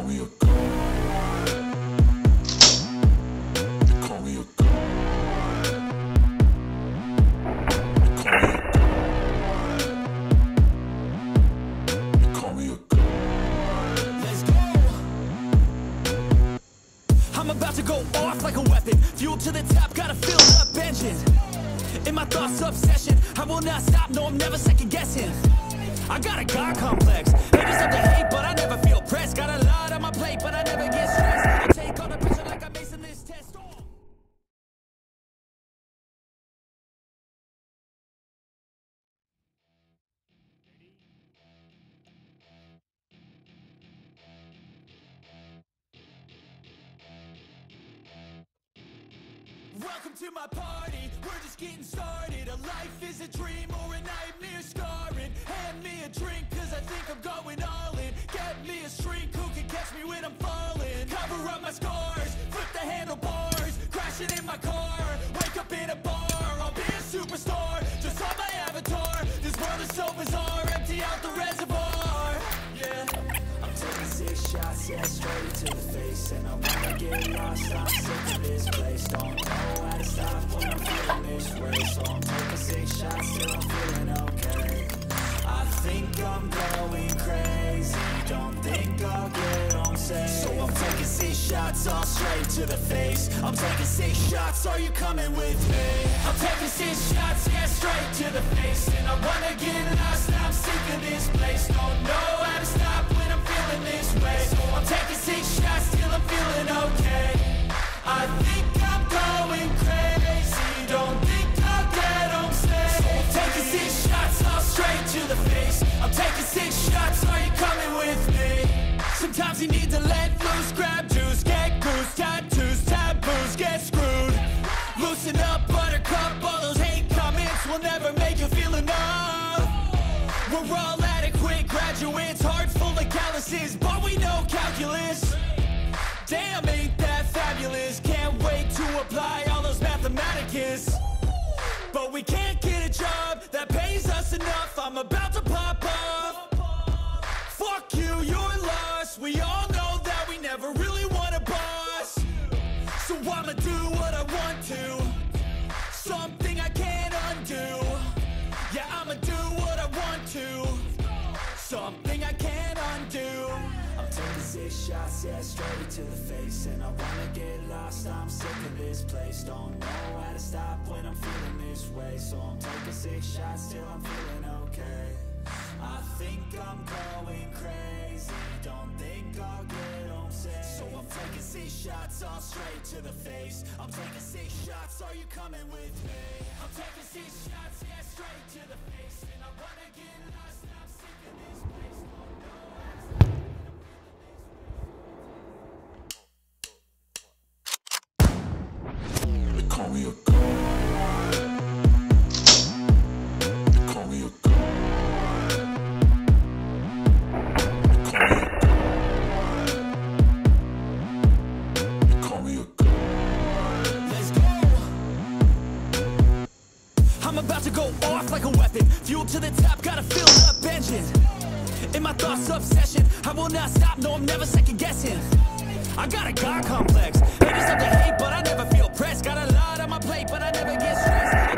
me a god. They call me a god. They call me a god. They call me a god. Let's go. I'm about to go off like a weapon. Fuel to the top, got a filled up engine. In my thoughts, obsession, I will not stop, no, I'm never second guessing. I got a God complex, haters up to hate, but I never feel pressed. Got a lot on my plate, but I never get stressed. I take all the pressure like I'm acing this test. Welcome to my party, we're just getting started. A life is a dream or a nightmare scarring. Hand me a drink cause I think I'm going all in. Get me a shrink who can catch me when I'm falling. Cover up my scars, flip the handlebars. Crashing in my car, wake up in a bar. I'll be a superstar, just on my avatar. This world is so bizarre, empty out the reservoir. Yeah, I'm taking 6 shots, yeah, straight to the face. And I wanna get lost, I'm sick of this place. Don't know how to stop when I'm feeling this way. So I'm taking 6 shots till I'm feeling okay. I think I'm going crazy, don't think I'll get on safe. So I'm taking 6 shots all straight to the face. I'm taking 6 shots, are you coming with me? I'm taking 6 shots, yeah, straight to the face. And I wanna get lost, I'm sick of this place. Don't know how to stop when I'm feeling this way. So I'm taking 6 shots till I'm feeling okay. I think I'm going crazy, don't think I'll get on safe. So I'm taking 6 shots all straight to the face. I'm taking 6 shots, are you coming with me? Sometimes you need to let loose, grab juice, get goose, tattoos, taboos, get screwed. Loosen up, buttercup, all those hate comments will never make you feel enough. We're all adequate graduates, hearts full of calluses, but we know calculus. Damn, ain't that fabulous? Can't wait to apply all those mathematicus. But we can't get a job that pays us enough. I'm about to pop off. Fuck you, you're lost. We all know that we never really want a boss. So I'ma do what I want to, something I can't undo. Yeah, I'ma do what I want to, something I can't undo. I'm taking 6 shots, yeah, straight to the face. And I wanna get lost, I'm sick of this place. Don't know how to stop when I'm feeling this way. So I'm taking 6 shots till I'm feeling okay. I think I'm going crazy, don't think I'll get on safe. So I'm taking 6 shots all straight to the face. I'm taking 6 shots, are you coming with me? I'm taking 6 shots, yeah, straight to the face. And I wanna get lost, I'm sick of this place. Don't know how to They call me a god. They call me a god. They call me a god. They call me a god. Let's go. I'm about to go off like a weapon. Fuel to the top, got a filled up engine. In my thoughts, obsession, I will not stop, no, I'm never second guessing. I got a God complex, haters up to hate, but I never feel pressed. Got a lot on my plate, but I never get stressed.